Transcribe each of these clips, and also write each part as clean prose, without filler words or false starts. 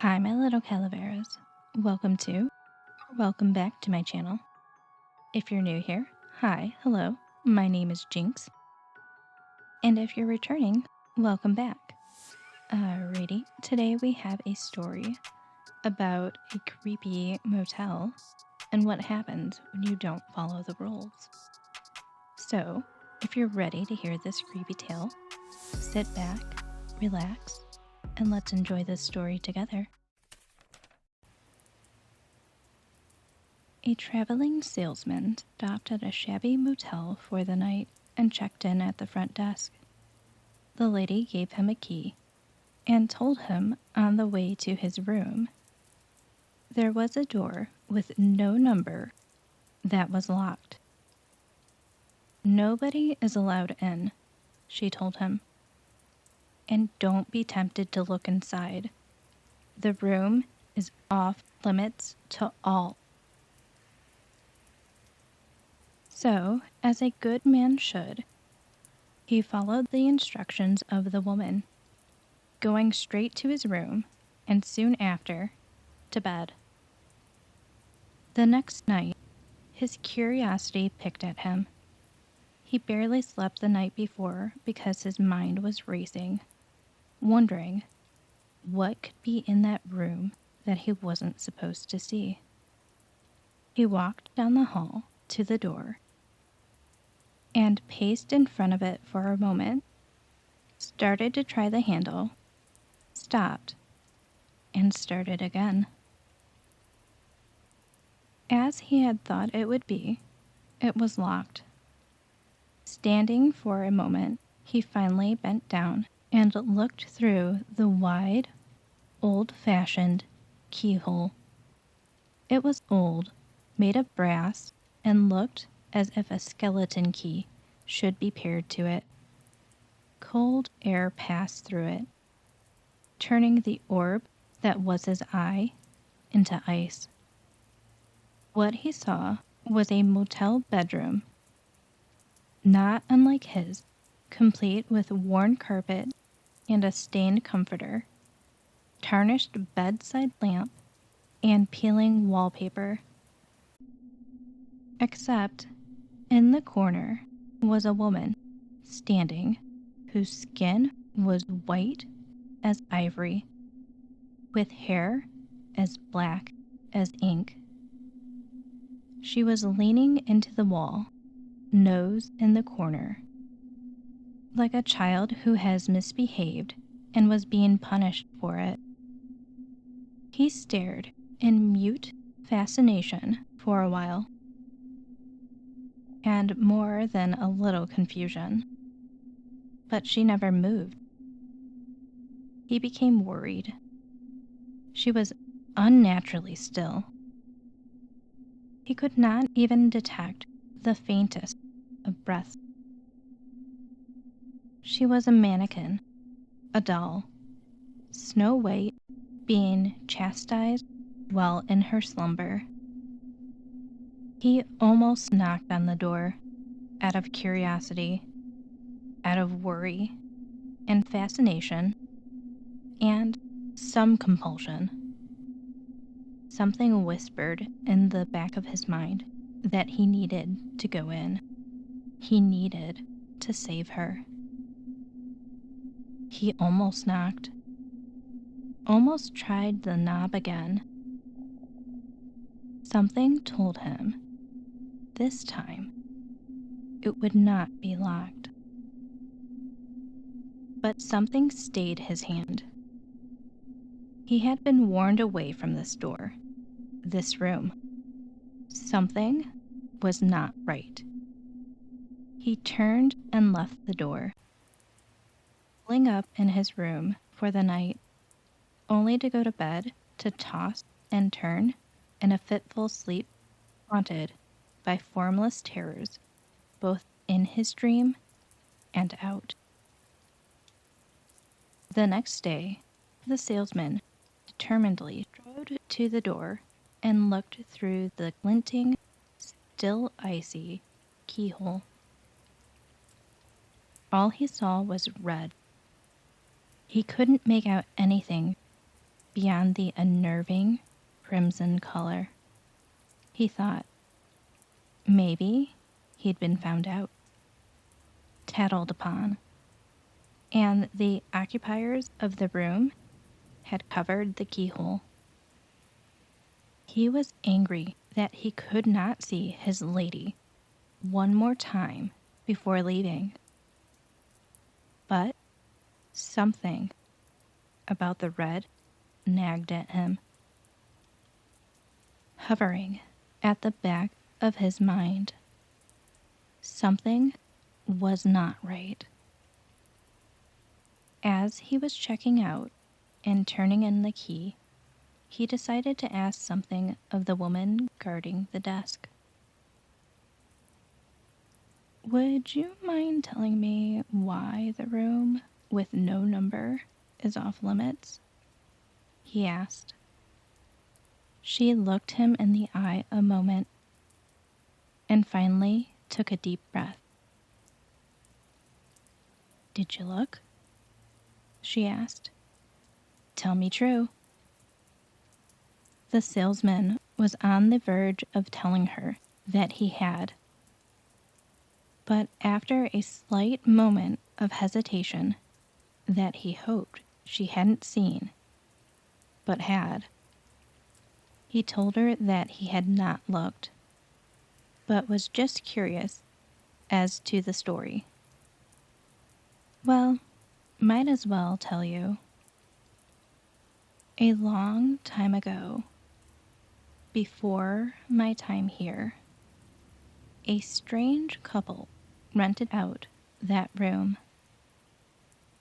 Hi, my little Calaveras. Welcome back to my channel. If you're new here, hi, hello, my name is Jinx. And if you're returning, welcome back. Alrighty, today we have a story about a creepy motel and what happens when you don't follow the rules. So, if you're ready to hear this creepy tale, sit back, relax, and let's enjoy this story together. A traveling salesman stopped at a shabby motel for the night and checked in at the front desk. The lady gave him a key and told him on the way to his room. There was a door with no number that was locked. "Nobody is allowed in," she told him. "And don't be tempted to look inside. The room is off limits to all." So, as a good man should, he followed the instructions of the woman, going straight to his room and soon after to bed. The next night, his curiosity picked at him. He barely slept the night before because his mind was racing, wondering what could be in that room that he wasn't supposed to see. He walked down the hall to the door and paced in front of it for a moment, started to try the handle, stopped, and started again. As he had thought it would be, it was locked. Standing for a moment, he finally bent down and looked through the wide, old-fashioned keyhole. It was old, made of brass, and looked as if a skeleton key should be paired to it. Cold air passed through it, turning the orb that was his eye into ice. What he saw was a motel bedroom, not unlike his, complete with worn carpet and a stained comforter, tarnished bedside lamp, and peeling wallpaper. Except in the corner was a woman standing whose skin was white as ivory, with hair as black as ink. She was leaning into the wall, nose in the corner, like a child who has misbehaved and was being punished for it. He stared in mute fascination for a while, and more than a little confusion. But she never moved. He became worried. She was unnaturally still. He could not even detect the faintest of breath. She was a mannequin, a doll, Snow White being chastised while in her slumber. He almost knocked on the door, out of curiosity, out of worry and fascination, and some compulsion. Something whispered in the back of his mind that he needed to go in. He needed to save her. He almost knocked, almost tried the knob again. Something told him this time it would not be locked. But something stayed his hand. He had been warned away from this door, this room. Something was not right. He turned and left the door, pulling up in his room for the night, only to go to bed to toss and turn in a fitful sleep, haunted by formless terrors, both in his dream and out. The next day, the salesman determinedly strode to the door and looked through the glinting, still icy keyhole. All he saw was red. He couldn't make out anything beyond the unnerving crimson color. He thought maybe he'd been found out, tattled upon, and the occupiers of the room had covered the keyhole. He was angry that he could not see his lady one more time before leaving. But something about the red nagged at him, hovering at the back of his mind. Something was not right. As he was checking out and turning in the key, he decided to ask something of the woman guarding the desk. "Would you mind telling me why the room with no number is off limits?" he asked. She looked him in the eye a moment and finally took a deep breath. "Did you look?" she asked. "Tell me true." The salesman was on the verge of telling her that he had. But after a slight moment of hesitation that he hoped she hadn't seen, but had, he told her that he had not looked, but was just curious as to the story. "Well, might as well tell you. A long time ago, before my time here, a strange couple rented out that room.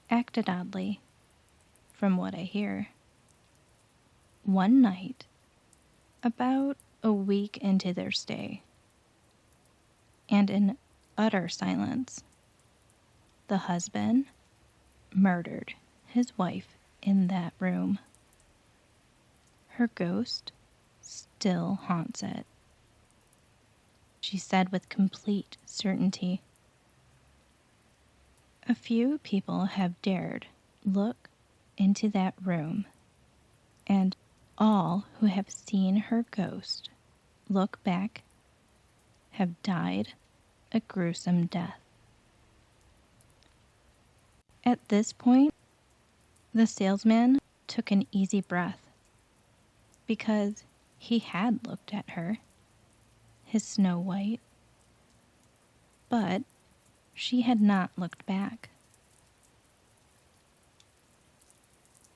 Acted oddly, from what I hear. One night, about a week into their stay, and in utter silence, the husband murdered his wife in that room. Her ghost still haunts it," she said with complete certainty. "A few people have dared look into that room, and all who have seen her ghost look back have died a gruesome death." At this point, the salesman took an easy breath, because he had looked at her, his Snow White, but she had not looked back.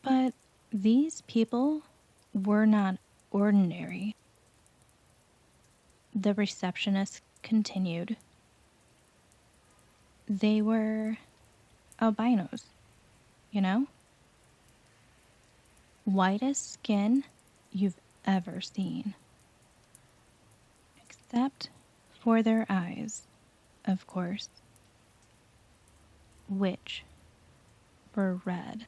But these people were not ordinary. The receptionist continued. They were albinos, you know? Whitest skin you've ever seen. Except for their eyes, of course, which were red.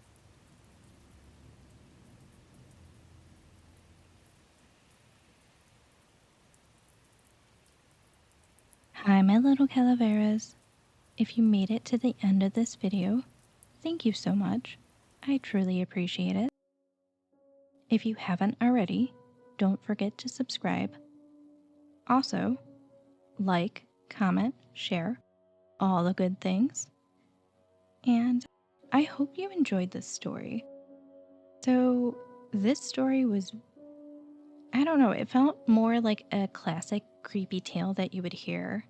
Hi, my little calaveras. If you made it to the end of this video, thank you so much. I truly appreciate it. If you haven't already, don't forget to subscribe. Also, like, comment, share, all the good things. And I hope you enjoyed this story. So, this story was, I don't know, it felt more like a classic creepy tale that you would hear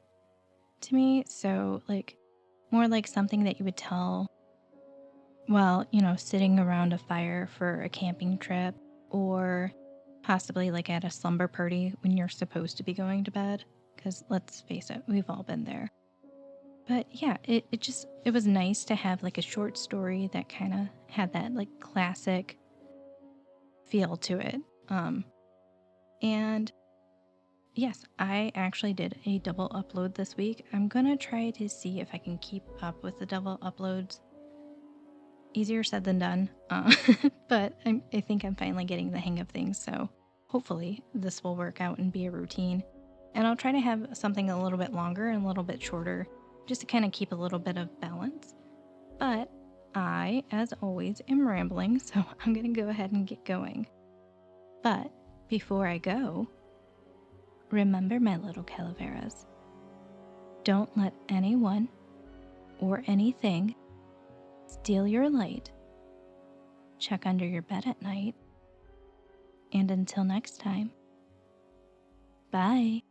to me. So, more like something that you would tell while, sitting around a fire for a camping trip, or possibly at a slumber party when you're supposed to be going to bed. Because let's face it, we've all been there. But yeah, it was nice to have a short story that kind of had that classic feel to it. And yes, I actually did a double upload this week. I'm gonna try to see if I can keep up with the double uploads. Easier said than done, but I think I'm finally getting the hang of things, so hopefully this will work out and be a routine. And I'll try to have something a little bit longer and a little bit shorter, just to kind of keep a little bit of balance. But I, as always, am rambling, so I'm going to go ahead and get going. But before I go, remember, my little calaveras, don't let anyone or anything steal your light. Check under your bed at night. And until next time, bye.